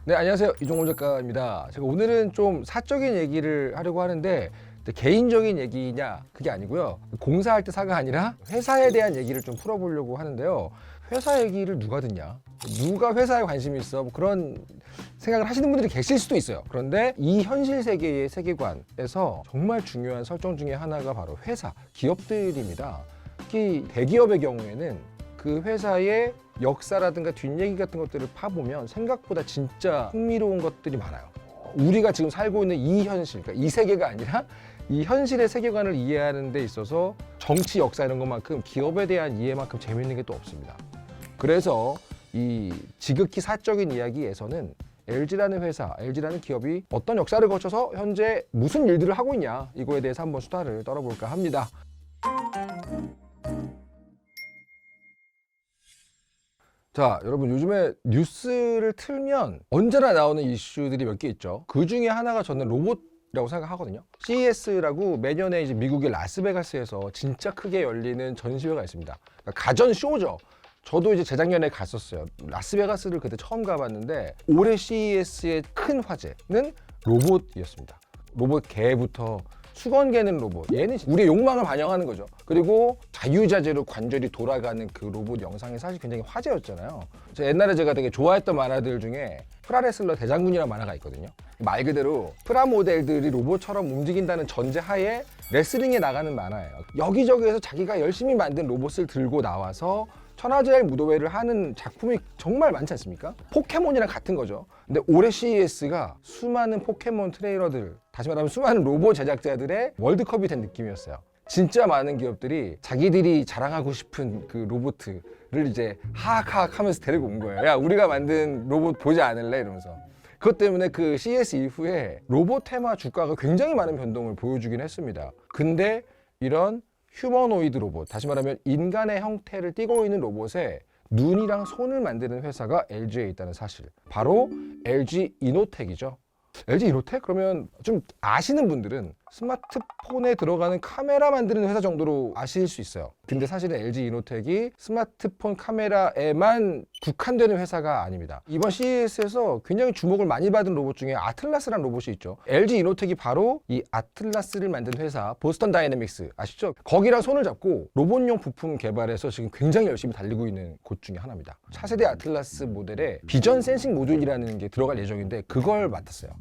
네, 안녕하세요. 이종훈 작가입니다. 제가 오늘은 좀 사적인 얘기를 하려고 하는데 개인적인 얘기냐 그게 아니고요. 공사할 때 사가 아니라 회사에 대한 얘기를 좀 풀어보려고 하는데요. 회사 얘기를 누가 듣냐? 누가 회사에 관심이 있어? 뭐 그런 생각을 하시는 분들이 계실 수도 있어요. 그런데 이 현실 세계의 세계관에서 정말 중요한 설정 중에 하나가 바로 회사, 기업들입니다. 특히 대기업의 경우에는 그 회사의 역사라든가 뒷얘기 같은 것들을 파보면 생각보다 진짜 흥미로운 것들이 많아요. 우리가 지금 살고 있는 이 현실, 그러니까 이 세계가 아니라 이 현실의 세계관을 이해하는 데 있어서 정치, 역사 이런 것만큼 기업에 대한 이해만큼 재밌는 게 또 없습니다. 그래서 이 지극히 사적인 이야기에서는 LG라는 회사, LG라는 기업이 어떤 역사를 거쳐서 현재 무슨 일들을 하고 있냐, 이거에 대해서 한번 수다를 떨어볼까 합니다. 자, 여러분, 요즘에 뉴스를 틀면 언제나 나오는 이슈들이 몇 개 있죠. 그 중에 하나가 저는 로봇이라고 생각하거든요. CES라고 매년에 이제 미국의 라스베가스에서 진짜 크게 열리는 전시회가 있습니다. 그러니까 가전쇼죠. 저도 이제 재작년에 갔었어요. 라스베가스를 그때 처음 가봤는데 올해 CES의 큰 화제는 로봇이었습니다. 로봇 개부터 수건 개는 로봇, 얘는 우리의 욕망을 반영하는 거죠. 그리고 자유자재로 관절이 돌아가는 그 로봇 영상이 사실 굉장히 화제였잖아요. 옛날에 제가 되게 좋아했던 만화들 중에 프라레슬러 대장군이라는 만화가 있거든요. 말 그대로 프라모델들이 로봇처럼 움직인다는 전제하에 레슬링에 나가는 만화예요. 여기저기에서 자기가 열심히 만든 로봇을 들고 나와서 천하제일 무도회를 하는 작품이 정말 많지 않습니까? 포켓몬이랑 같은 거죠. 근데 올해 CES가 수많은 포켓몬 트레이너들, 다시 말하면 수많은 로봇 제작자들의 월드컵이 된 느낌이었어요. 진짜 많은 기업들이 자기들이 자랑하고 싶은 그 로봇을 이제 하악하악 하면서 데리고 온 거예요. 야, 우리가 만든 로봇 보지 않을래? 이러면서. 그것 때문에 그 CES 이후에 로봇 테마 주가가 굉장히 많은 변동을 보여주긴 했습니다. 근데 이런 휴머노이드 로봇, 다시 말하면 인간의 형태를 띠고 있는 로봇에 눈이랑 손을 만드는 회사가 LG에 있다는 사실, 바로 LG 이노텍이죠. LG 이노텍? 그러면 좀 아시는 분들은 스마트폰에 들어가는 카메라 만드는 회사 정도로 아실 수 있어요. 근데 사실은 LG 이노텍이 스마트폰 카메라에만 국한되는 회사가 아닙니다. 이번 CES에서 굉장히 주목을 많이 받은 로봇 중에 아틀라스라는 로봇이 있죠. LG 이노텍이 바로 이 아틀라스를 만든 회사 보스턴 다이내믹스 아시죠? 거기랑 손을 잡고 로봇용 부품 개발해서 지금 굉장히 열심히 달리고 있는 곳 중에 하나입니다. 차세대 아틀라스 모델에 비전 센싱 모듈이라는 게 들어갈 예정인데 그걸 맡았어요.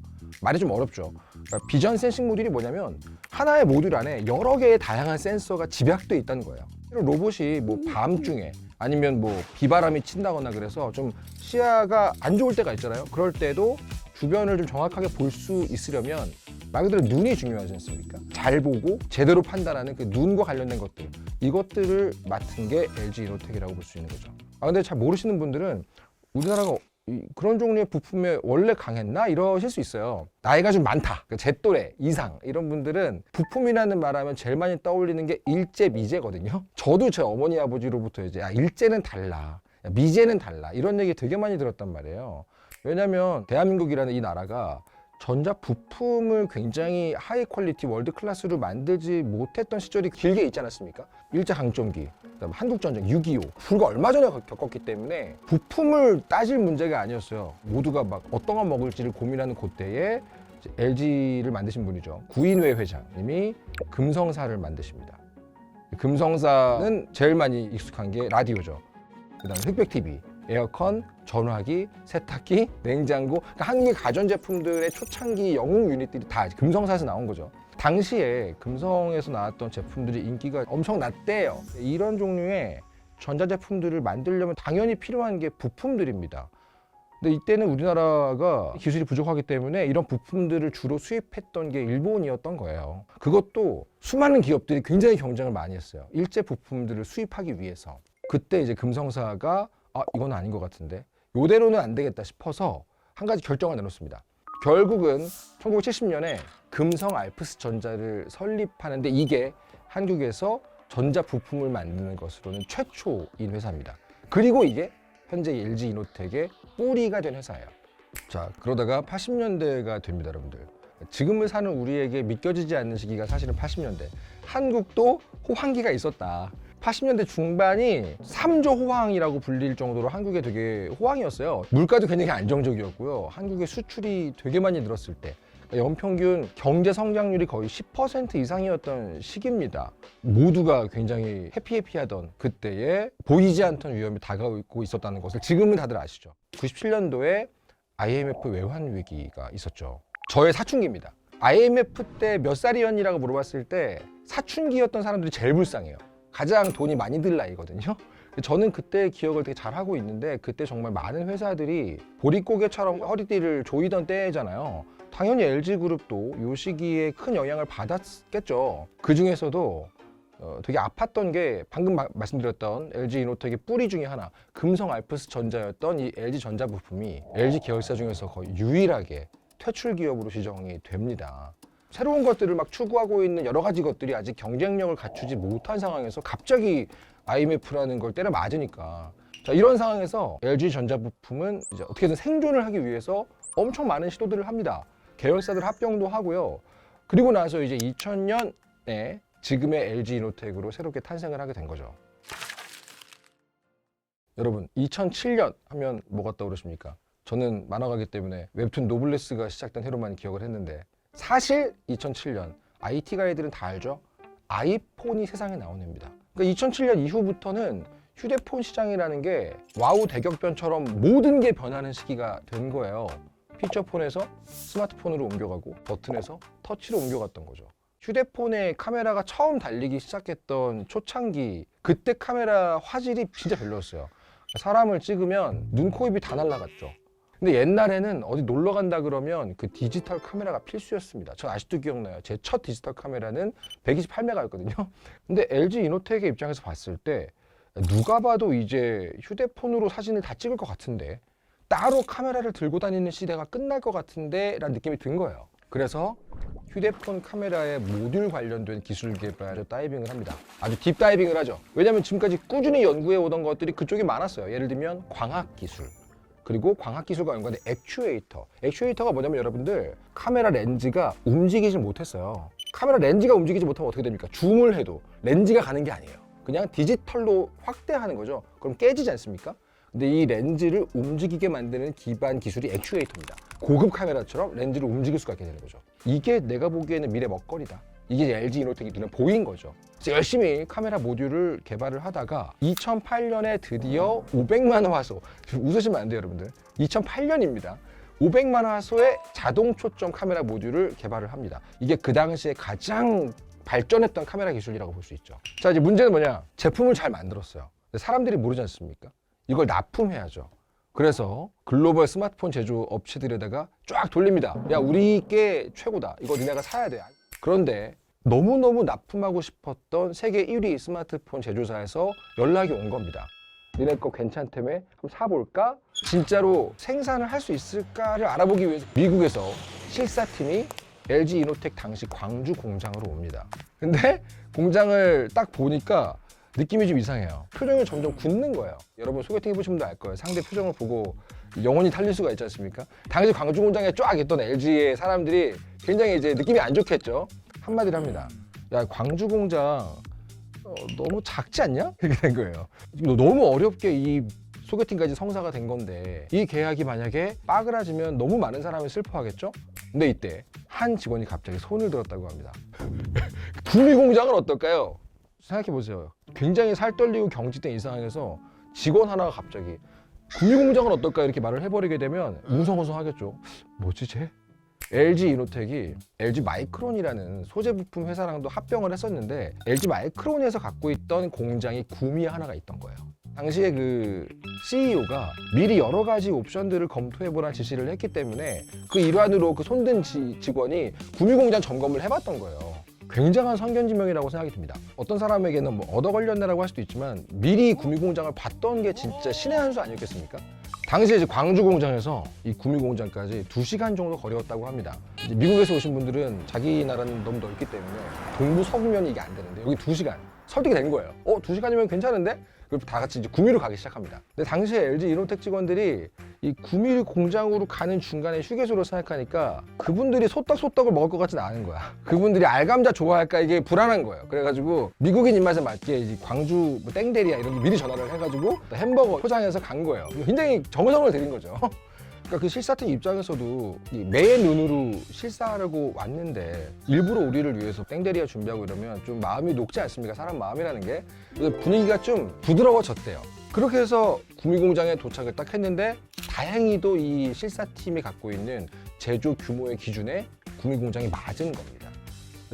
말이 좀 어렵죠. 그러니까 비전 센싱 모듈이 뭐냐면 하나의 모듈 안에 여러 개의 다양한 센서가 집약되어 있다는 거예요. 로봇이 뭐 밤중에 아니면 뭐 비바람이 친다거나 그래서 좀 시야가 안 좋을 때가 있잖아요. 그럴 때도 주변을 좀 정확하게 볼 수 있으려면 말 그대로 눈이 중요하지 않습니까? 잘 보고 제대로 판단하는 그 눈과 관련된 것들, 이것들을 맡은 게 LG 이노텍이라고 볼 수 있는 거죠. 근데 잘 모르시는 분들은 우리나라가 그런 종류의 부품에 원래 강했나? 이러실 수 있어요. 나이가 좀 많다, 제 또래 이상 이런 분들은 부품이라는 말하면 제일 많이 떠올리는 게 일제, 미제거든요. 저도 제 어머니 아버지로부터 이제 일제는 달라, 미제는 달라, 이런 얘기 되게 많이 들었단 말이에요. 왜냐면 대한민국이라는 이 나라가 전자 부품을 굉장히 하이 퀄리티 월드 클래스로 만들지 못했던 시절이 길게 있지 않았습니까? 일제강점기, 그다음에 한국전쟁, 6.25 불과 얼마 전에 겪었기 때문에 부품을 따질 문제가 아니었어요. 모두가 막 어떤 거 먹을지를 고민하는 그때에 LG를 만드신 분이죠. 구인회 회장님이 금성사를 만드십니다. 금성사는 제일 많이 익숙한 게 라디오죠. 그다음에 흑백 TV, 에어컨, 전화기, 세탁기, 냉장고, 그러니까 한국의 가전제품들의 초창기 영웅 유닛들이 다 금성사에서 나온 거죠. 당시에 금성에서 나왔던 제품들이 인기가 엄청 났대요. 이런 종류의 전자제품들을 만들려면 당연히 필요한 게 부품들입니다. 근데 이때는 우리나라가 기술이 부족하기 때문에 이런 부품들을 주로 수입했던 게 일본이었던 거예요. 그것도 수많은 기업들이 굉장히 경쟁을 많이 했어요. 일제 부품들을 수입하기 위해서. 그때 이제 금성사가 이건 아닌 것 같은데 이대로는 안 되겠다 싶어서 한 가지 결정을 내놓습니다. 결국은 1970년에 금성 알프스 전자를 설립하는데 이게 한국에서 전자 부품을 만드는 것으로는 최초인 회사입니다. 그리고 이게 현재 LG 이노텍의 뿌리가 된 회사예요. 자, 그러다가 80년대가 됩니다, 여러분들. 지금을 사는 우리에게 믿겨지지 않는 시기가 사실은 80년대. 한국도 호황기가 있었다. 80년대 중반이 3조 호황이라고 불릴 정도로 한국에 되게 호황이었어요. 물가도 굉장히 안정적이었고요. 한국의 수출이 되게 많이 늘었을 때 연평균 경제 성장률이 거의 10% 이상이었던 시기입니다. 모두가 굉장히 해피하던 그때에 보이지 않던 위험이 다가오고 있었다는 것을 지금은 다들 아시죠. 97년도에 IMF 외환 위기가 있었죠. 저의 사춘기입니다. IMF 때 몇 살이었니라고 물어봤을 때 사춘기였던 사람들이 제일 불쌍해요. 가장 돈이 많이 들 나이거든요. 저는 그때 기억을 되게 잘하고 있는데 그때 정말 많은 회사들이 보릿고개처럼 허리띠를 조이던 때잖아요. 당연히 LG그룹도 이 시기에 큰 영향을 받았겠죠. 그 중에서도 되게 아팠던 게 방금 말씀드렸던 LG이노텍의 뿌리 중에 하나, 금성알프스전자였던 이 LG전자부품이 LG 계열사 중에서 거의 유일하게 퇴출 기업으로 지정이 됩니다. 새로운 것들을 막 추구하고 있는 여러 가지 것들이 아직 경쟁력을 갖추지 못한 상황에서 갑자기 IMF라는 걸 때려 맞으니까, 자, 이런 상황에서 LG전자부품은 이제 어떻게든 생존을 하기 위해서 엄청 많은 시도들을 합니다. 계열사들 합병도 하고요. 그리고 나서 이제 2000년에 지금의 LG이노텍으로 새롭게 탄생을 하게 된 거죠. 여러분, 2007년 하면 뭐가 떠오르십니까? 저는 만화가기 때문에 웹툰 노블레스가 시작된 해로만 기억을 했는데, 사실 2007년 IT 가이들은 다 알죠? 아이폰이 세상에 나온 해입니다. 그러니까 2007년 이후부터는 휴대폰 시장이라는 게 와우 대격변처럼 모든 게 변하는 시기가 된 거예요. 피처폰에서 스마트폰으로 옮겨가고 버튼에서 터치로 옮겨갔던 거죠. 휴대폰의 카메라가 처음 달리기 시작했던 초창기, 그때 카메라 화질이 진짜 별로였어요. 사람을 찍으면 눈, 코, 입이 다 날아갔죠. 근데 옛날에는 어디 놀러 간다 그러면 그 디지털 카메라가 필수였습니다. 전 아직도 기억나요. 제 첫 디지털 카메라는 128메가였거든요. 근데 LG이노텍의 입장에서 봤을 때 누가 봐도 이제 휴대폰으로 사진을 다 찍을 것 같은데, 따로 카메라를 들고 다니는 시대가 끝날 것 같은데 라는 느낌이 든 거예요. 그래서 휴대폰 카메라의 모듈 관련된 기술 개발에 다이빙을 합니다. 아주 딥다이빙을 하죠. 왜냐하면 지금까지 꾸준히 연구해 오던 것들이 그쪽에 많았어요. 예를 들면 광학기술, 그리고 광학기술과 연관된 액추에이터. 액추에이터가 뭐냐면 여러분들, 카메라 렌즈가 움직이질 못했어요. 카메라 렌즈가 움직이지 못하면 어떻게 됩니까? 줌을 해도 렌즈가 가는 게 아니에요. 그냥 디지털로 확대하는 거죠. 그럼 깨지지 않습니까? 근데 이 렌즈를 움직이게 만드는 기반 기술이 액추에이터입니다. 고급 카메라처럼 렌즈를 움직일 수가 있게 되는 거죠. 이게 내가 보기에는 미래 먹거리다. 이게 LG이노텍이 눈에 보인 거죠. 그래서 열심히 카메라 모듈을 개발을 하다가 2008년에 드디어 500만 화소, 웃으시면 안 돼요 여러분들, 2008년입니다. 500만 화소의 자동 초점 카메라 모듈을 개발을 합니다. 이게 그 당시에 가장 발전했던 카메라 기술이라고 볼 수 있죠. 자, 이제 문제는 뭐냐? 제품을 잘 만들었어요. 근데 사람들이 모르지 않습니까? 이걸 납품해야죠. 그래서 글로벌 스마트폰 제조 업체들에다가 쫙 돌립니다. 야, 우리 게 최고다. 이거 니네가 사야 돼. 그런데 너무너무 납품하고 싶었던 세계 1위 스마트폰 제조사에서 연락이 온 겁니다. 니네 거 괜찮다며? 한번 사볼까? 진짜로 생산을 할 수 있을까를 알아보기 위해서 미국에서 실사팀이 LG이노텍 당시 광주 공장으로 옵니다. 근데 공장을 딱 보니까 느낌이 좀 이상해요. 표정이 점점 굳는 거예요. 여러분 소개팅 해보신 분도 알 거예요. 상대 표정을 보고 영혼이 탈릴 수가 있지 않습니까? 당시 광주 공장에 쫙 있던 LG의 사람들이 굉장히 이제 느낌이 안 좋겠죠. 한마디를 합니다. 야, 광주 공장 너무 작지 않냐? 이렇게 된 거예요. 너무 어렵게 이 소개팅까지 성사가 된 건데, 이 계약이 만약에 빠그라지면 너무 많은 사람이 슬퍼하겠죠? 근데 이때 한 직원이 갑자기 손을 들었다고 합니다. 구미 공장은 어떨까요? 생각해보세요. 굉장히 살떨리고 경직된 이 상황에서 직원 하나가 갑자기 구미공장은 어떨까 이렇게 말을 해버리게 되면 웅성웅성하겠죠. 뭐지 쟤? LG이노텍이 LG마이크론이라는 소재 부품 회사랑도 합병을 했었는데, LG마이크론에서 갖고 있던 공장이 구미에 하나가 있던 거예요. 당시에 그 CEO가 미리 여러 가지 옵션들을 검토해보라는 지시를 했기 때문에 그 일환으로 그 손든 직원이 구미공장 점검을 해봤던 거예요. 굉장한 성견지명이라고 생각이 듭니다. 어떤 사람에게는 뭐 얻어 걸렸네라고 할 수도 있지만 미리 구미공장을 봤던 게 진짜 신의 한 수 아니었겠습니까? 당시에 이제 광주 공장에서 이 구미 공장까지 2시간 정도 거리였다고 합니다. 이제 미국에서 오신 분들은 자기 나라는 너무 넓기 때문에 동부 서부면이 이게 안 되는데 여기 2시간 설득이 된 거예요. 2시간이면 괜찮은데? 그리고 다 같이 이제 구미로 가기 시작합니다. 근데 당시에 LG 이노텍 직원들이 이 구미 공장으로 가는 중간에 휴게소로 생각하니까 그분들이 소떡소떡을 먹을 것 같지는 않은 거야. 그분들이 알감자 좋아할까 이게 불안한 거예요. 그래가지고 미국인 입맛에 맞게 이제 광주 뭐 땡데리아 이런 게 미리 전화를 해가지고 햄버거 포장해서 간 거예요. 굉장히 정성을 들인 거죠. 그러니까 그 실사팀 입장에서도 매의 눈으로 실사하려고 왔는데 일부러 우리를 위해서 땡데리아 준비하고 이러면 좀 마음이 녹지 않습니까? 사람 마음이라는 게. 그래서 분위기가 좀 부드러워졌대요. 그렇게 해서 구미공장에 도착을 딱 했는데 다행히도 이 실사팀이 갖고 있는 제조 규모의 기준에 구미공장이 맞은 겁니다.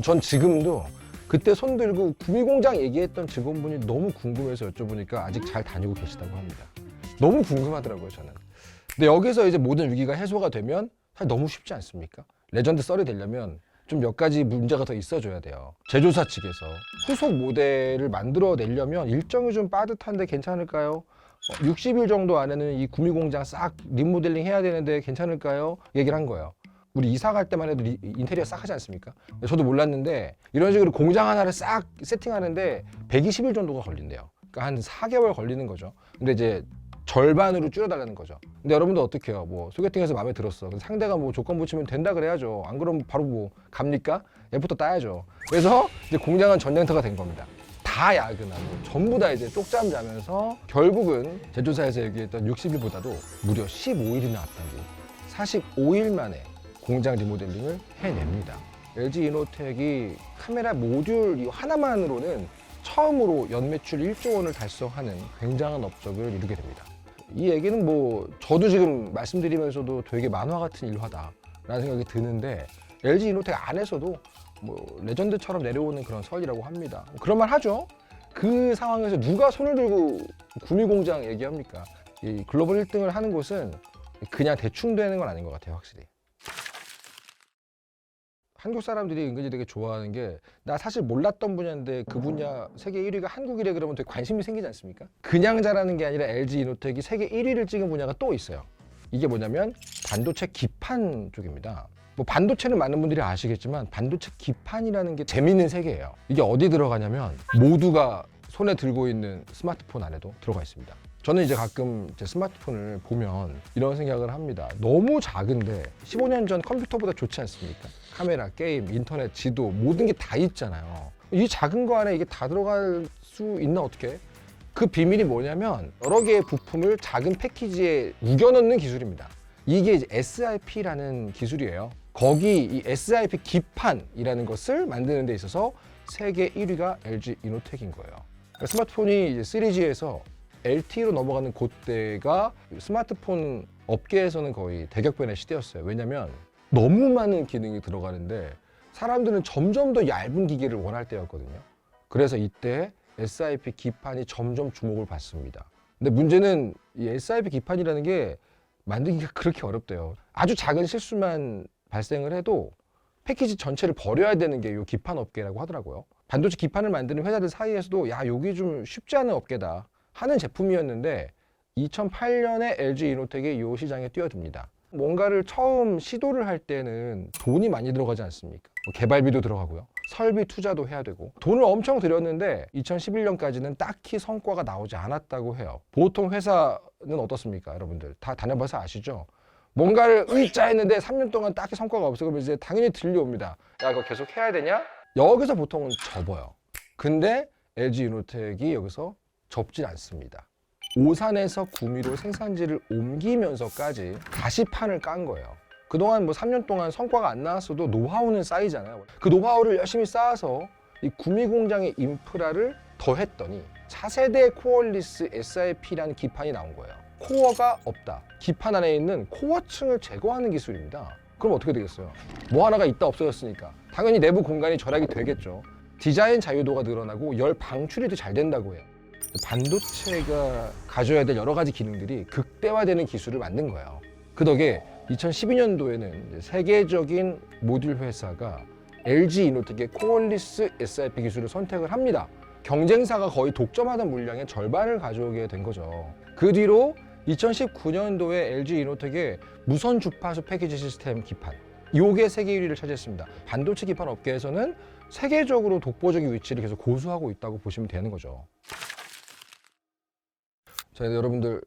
전 지금도 그때 손들고 구미공장 얘기했던 직원분이 너무 궁금해서 여쭤보니까 아직 잘 다니고 계시다고 합니다. 너무 궁금하더라고요, 저는. 근데 여기서 이제 모든 위기가 해소가 되면 사실 너무 쉽지 않습니까? 레전드 썰이 되려면 좀 몇 가지 문제가 더 있어줘야 돼요. 제조사 측에서 후속 모델을 만들어내려면 일정이 좀 빠듯한데 괜찮을까요? 60일 정도 안에는 이 구미공장 싹 리모델링 해야 되는데 괜찮을까요? 얘기를 한 거예요. 우리 이사 갈 때만 해도 인테리어 싹 하지 않습니까? 저도 몰랐는데 이런 식으로 공장 하나를 싹 세팅하는데 120일 정도가 걸린대요. 그러니까 한 4개월 걸리는 거죠. 근데 이제 절반으로 줄여달라는 거죠. 근데 여러분들 어떻게 해요? 뭐 소개팅에서 마음에 들었어. 상대가 뭐 조건 붙이면 된다 그래야죠. 안 그러면 바로 뭐 갑니까? 애부터 따야죠. 그래서 이제 공장은 전쟁터가 된 겁니다. 다 야근하고 전부 다 이제 쪽잠 자면서 결국은 제조사에서 얘기했던 60일보다도 무려 15일이나 앞당긴 45일 만에 공장 리모델링을 해냅니다. LG 이노텍이 카메라 모듈 이 하나만으로는 처음으로 연매출 1조 원을 달성하는 굉장한 업적을 이루게 됩니다. 이 얘기는 뭐 저도 지금 말씀드리면서도 되게 만화 같은 일화다라는 생각이 드는데 LG 이노텍 안에서도 뭐 레전드처럼 내려오는 그런 설이라고 합니다. 그런 말 하죠. 그 상황에서 누가 손을 들고 구미공장 얘기합니까? 이 글로벌 1등을 하는 곳은 그냥 대충 되는 건 아닌 것 같아요, 확실히. 한국 사람들이 은근히 되게 좋아하는 게 나 사실 몰랐던 분야인데 그 분야 세계 1위가 한국이래 그러면 되게 관심이 생기지 않습니까? 그냥 잘하는 게 아니라 LG 이노텍이 세계 1위를 찍은 분야가 또 있어요. 이게 뭐냐면 반도체 기판 쪽입니다. 뭐 반도체는 많은 분들이 아시겠지만 반도체 기판이라는 게 재밌는 세계예요. 이게 어디 들어가냐면 모두가 손에 들고 있는 스마트폰 안에도 들어가 있습니다. 저는 이제 가끔 제 스마트폰을 보면 이런 생각을 합니다. 너무 작은데 15년 전 컴퓨터보다 좋지 않습니까? 카메라, 게임, 인터넷, 지도 모든 게 다 있잖아요. 이 작은 거 안에 이게 다 들어갈 수 있나 어떻게? 그 비밀이 뭐냐면 여러 개의 부품을 작은 패키지에 우겨 넣는 기술입니다. 이게 이제 SiP라는 기술이에요. 거기 이 SiP 기판이라는 것을 만드는 데 있어서 세계 1위가 LG 이노텍인 거예요. 그러니까 스마트폰이 이제 3G에서 LTE로 넘어가는 그때가 스마트폰 업계에서는 거의 대격변의 시대였어요. 왜냐면 너무 많은 기능이 들어가는데 사람들은 점점 더 얇은 기계를 원할 때였거든요. 그래서 이때 SiP 기판이 점점 주목을 받습니다. 근데 문제는 이 SiP 기판이라는 게 만들기가 그렇게 어렵대요. 아주 작은 실수만 발생을 해도 패키지 전체를 버려야 되는 게 이 기판 업계라고 하더라고요. 반도체 기판을 만드는 회사들 사이에서도 야, 여기 좀 쉽지 않은 업계다 하는 제품이었는데 2008년에 LG 이노텍이 이 시장에 뛰어듭니다. 뭔가를 처음 시도를 할 때는 돈이 많이 들어가지 않습니까? 뭐 개발비도 들어가고요. 설비 투자도 해야 되고 돈을 엄청 들였는데 2011년까지는 딱히 성과가 나오지 않았다고 해요. 보통 회사는 어떻습니까? 여러분들 다 다녀봐서 아시죠? 뭔가를 의짜 했는데 3년 동안 딱히 성과가 없어. 그러면 이제 당연히 들려옵니다. 야, 이거 계속 해야 되냐? 여기서 보통은 접어요. 근데 LG 이노텍이 여기서 접진 않습니다. 오산에서 구미로 생산지를 옮기면서까지 다시 판을 깐 거예요. 그동안 뭐 3년 동안 성과가 안 나왔어도 노하우는 쌓이잖아요. 그 노하우를 열심히 쌓아서 이 구미 공장의 인프라를 더했더니 차세대 코어리스 SiP라는 기판이 나온 거예요. 코어가 없다. 기판 안에 있는 코어층을 제거하는 기술입니다. 그럼 어떻게 되겠어요? 뭐 하나가 있다 없어졌으니까 당연히 내부 공간이 절약이 되겠죠. 디자인 자유도가 늘어나고 열 방출이 더 잘 된다고 해요. 반도체가 가져야 될 여러 가지 기능들이 극대화되는 기술을 만든 거예요. 그 덕에 2012년도에는 세계적인 모듈 회사가 LG 이노텍의 코어리스 SiP 기술을 선택을 합니다. 경쟁사가 거의 독점하던 물량의 절반을 가져오게 된 거죠. 그 뒤로 2019년도에 LG 이노텍의 무선 주파수 패키지 시스템 기판, 요게 세계 1위를 차지했습니다. 반도체 기판 업계에서는 세계적으로 독보적인 위치를 계속 고수하고 있다고 보시면 되는 거죠. 자, 여러분들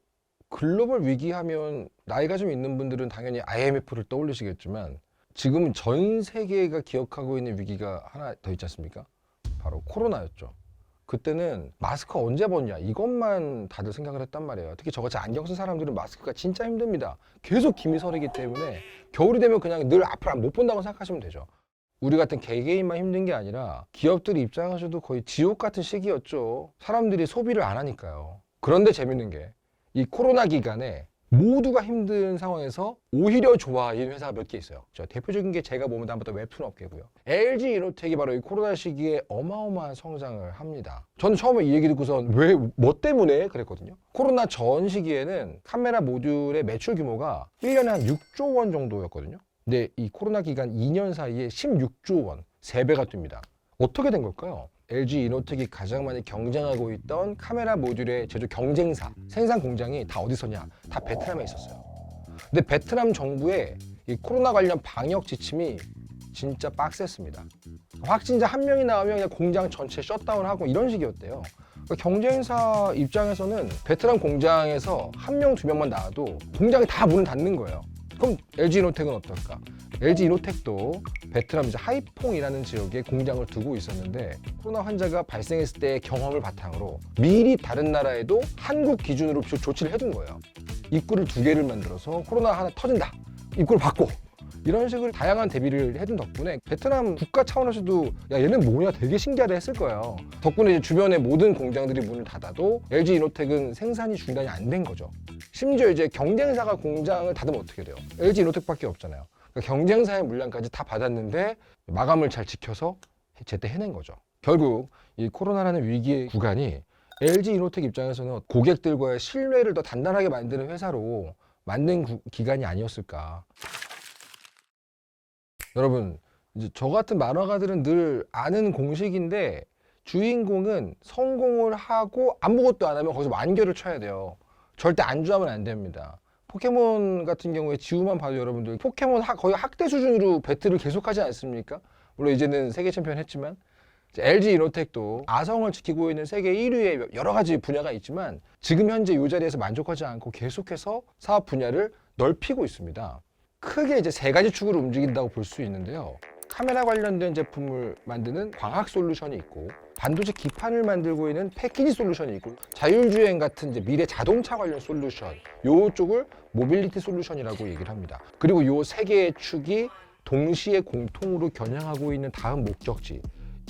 글로벌 위기 하면 나이가 좀 있는 분들은 당연히 IMF를 떠올리시겠지만 지금 전 세계가 기억하고 있는 위기가 하나 더 있지 않습니까? 바로 코로나였죠. 그때는 마스크 언제 벗냐 이것만 다들 생각을 했단 말이에요. 특히 저같이 안경 쓴 사람들은 마스크가 진짜 힘듭니다. 계속 김이 서리기 때문에 겨울이 되면 그냥 늘 앞을 못 본다고 생각하시면 되죠. 우리 같은 개개인만 힘든 게 아니라 기업들이 입장에서도 거의 지옥 같은 시기였죠. 사람들이 소비를 안 하니까요. 그런데 재밌는 게 이 코로나 기간에 모두가 힘든 상황에서 오히려 좋아진 회사가 몇 개 있어요. 대표적인 게 제가 보면 다음부터 웹툰 업계고요. LG 이노텍이 바로 이 코로나 시기에 어마어마한 성장을 합니다. 저는 처음에 이 얘기 듣고선 왜, 뭐 때문에 그랬거든요. 코로나 전 시기에는 카메라 모듈의 매출 규모가 1년에 한 6조 원 정도였거든요. 근데 이 코로나 기간 2년 사이에 16조 원, 3배가 뜹니다. 어떻게 된 걸까요? LG 이노텍이 가장 많이 경쟁하고 있던 카메라 모듈의 제조 경쟁사, 생산 공장이 다 어디 있었냐? 다 베트남에 있었어요. 근데 베트남 정부의 이 코로나 관련 방역 지침이 진짜 빡셌습니다. 확진자 한 명이 나오면 그냥 공장 전체 셧다운하고 이런 식이었대요. 그러니까 경쟁사 입장에서는 베트남 공장에서 한 명, 두 명만 나와도 공장이 다 문을 닫는 거예요. 그럼 LG 이노텍은 어떨까? LG 이노텍도 베트남 하이퐁이라는 지역에 공장을 두고 있었는데 코로나 환자가 발생했을 때의 경험을 바탕으로 미리 다른 나라에도 한국 기준으로 조치를 해둔 거예요. 입구를 2개를 만들어서 코로나 하나 터진다. 입구를 바꿔. 이런 식으로 다양한 대비를 해둔 덕분에 베트남 국가 차원에서도 야 얘는 뭐냐 되게 신기하다 했을 거예요. 덕분에 이제 주변의 모든 공장들이 문을 닫아도 LG 이노텍은 생산이 중단이 안 된 거죠. 심지어 이제 경쟁사가 공장을 닫으면 어떻게 돼요? LG 이노텍밖에 없잖아요. 그러니까 경쟁사의 물량까지 다 받았는데 마감을 잘 지켜서 제때 해낸 거죠. 결국 이 코로나라는 위기의 구간이 LG 이노텍 입장에서는 고객들과의 신뢰를 더 단단하게 만드는 회사로 만든 기간이 아니었을까. 여러분, 이제 저 같은 만화가들은 늘 아는 공식인데 주인공은 성공을 하고 아무것도 안 하면 거기서 완결을 쳐야 돼요. 절대 안주하면 안 됩니다. 포켓몬 같은 경우에 지우만 봐도 여러분들 포켓몬 거의 학대 수준으로 배틀을 계속하지 않습니까? 물론 이제는 세계 챔피언 했지만 LG 이노텍도 아성을 지키고 있는 세계 1위의 여러 가지 분야가 있지만 지금 현재 이 자리에서 만족하지 않고 계속해서 사업 분야를 넓히고 있습니다. 크게 이제 3가지 축으로 움직인다고 볼 수 있는데요. 카메라 관련된 제품을 만드는 광학 솔루션이 있고 반도체 기판을 만들고 있는 패키지 솔루션이 있고 자율주행 같은 이제 미래 자동차 관련 솔루션 요쪽을 모빌리티 솔루션이라고 얘기를 합니다. 그리고 요 3개의 축이 동시에 공통으로 겨냥하고 있는 다음 목적지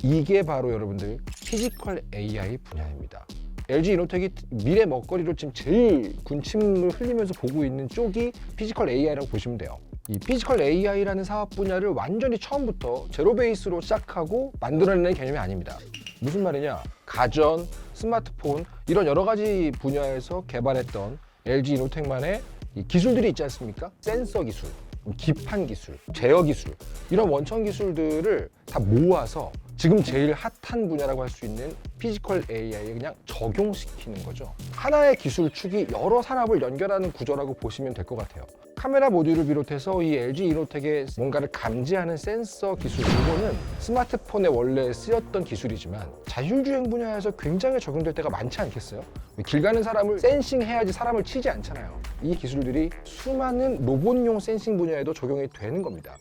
이게 바로 여러분들 피지컬 AI 분야입니다. LG 이노텍이 미래 먹거리로 지금 제일 군침을 흘리면서 보고 있는 쪽이 피지컬 AI라고 보시면 돼요. 이 피지컬 AI라는 사업 분야를 완전히 처음부터 제로 베이스로 시작하고 만들어내는 개념이 아닙니다. 무슨 말이냐? 가전, 스마트폰 이런 여러 가지 분야에서 개발했던 LG 이노텍만의 이 기술들이 있지 않습니까? 센서 기술, 기판 기술, 제어 기술 이런 원천 기술들을 다 모아서 지금 제일 핫한 분야라고 할 수 있는 피지컬 AI에 그냥 적용시키는 거죠. 하나의 기술 축이 여러 산업을 연결하는 구조라고 보시면 될 것 같아요. 카메라 모듈을 비롯해서 이 LG 이노텍의 뭔가를 감지하는 센서 기술 이거는 스마트폰에 원래 쓰였던 기술이지만 자율주행 분야에서 굉장히 적용될 때가 많지 않겠어요? 길 가는 사람을 센싱해야지 사람을 치지 않잖아요. 이 기술들이 수많은 로봇용 센싱 분야에도 적용이 되는 겁니다.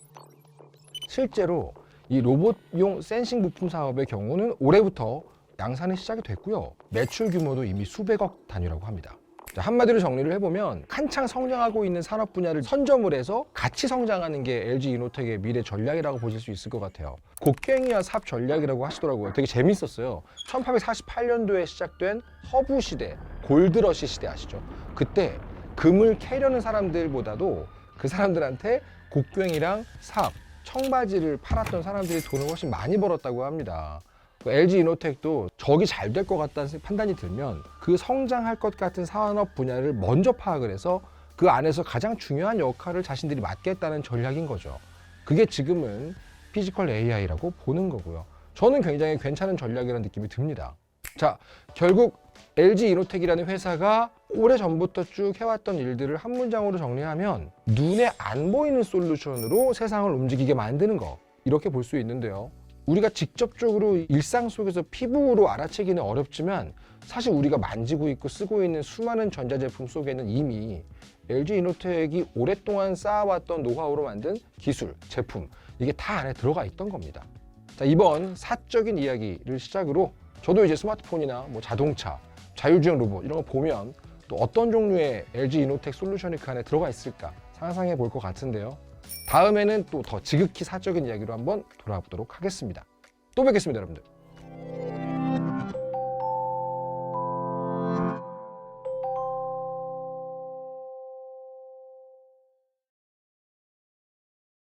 실제로 이 로봇용 센싱 부품 사업의 경우는 올해부터 양산이 시작이 됐고요. 매출 규모도 이미 수백억 단위라고 합니다. 자, 한마디로 정리를 해보면 한창 성장하고 있는 산업 분야를 선점을 해서 같이 성장하는 게 LG 이노텍의 미래 전략이라고 보실 수 있을 것 같아요. 곡괭이와 삽 전략이라고 하시더라고요. 되게 재밌었어요. 1848년도에 시작된 허브 시대, 골드러시 시대 아시죠? 그때 금을 캐려는 사람들보다도 그 사람들한테 곡괭이랑 삽, 청바지를 팔았던 사람들이 돈을 훨씬 많이 벌었다고 합니다. LG 이노텍도 저기 잘 될 것 같다는 판단이 들면 그 성장할 것 같은 산업 분야를 먼저 파악을 해서 그 안에서 가장 중요한 역할을 자신들이 맡겠다는 전략인 거죠. 그게 지금은 피지컬 AI라고 보는 거고요. 저는 굉장히 괜찮은 전략이라는 느낌이 듭니다. 자, 결국 LG 이노텍이라는 회사가 오래전부터 쭉 해왔던 일들을 한 문장으로 정리하면 눈에 안 보이는 솔루션으로 세상을 움직이게 만드는 거 이렇게 볼 수 있는데요. 우리가 직접적으로 일상 속에서 피부로 알아채기는 어렵지만 사실 우리가 만지고 있고 쓰고 있는 수많은 전자제품 속에는 이미 LG 이노텍이 오랫동안 쌓아왔던 노하우로 만든 기술, 제품 이게 다 안에 들어가 있던 겁니다. 자, 이번 사적인 이야기를 시작으로 저도 이제 스마트폰이나 뭐 자동차, 자율주행 로봇 이런 거 보면 또 어떤 종류의 LG 이노텍 솔루션이 그 안에 들어가 있을까 상상해 볼 것 같은데요. 다음에는 또 더 지극히 사적인 이야기로 한번 돌아보도록 하겠습니다. 또 뵙겠습니다, 여러분들.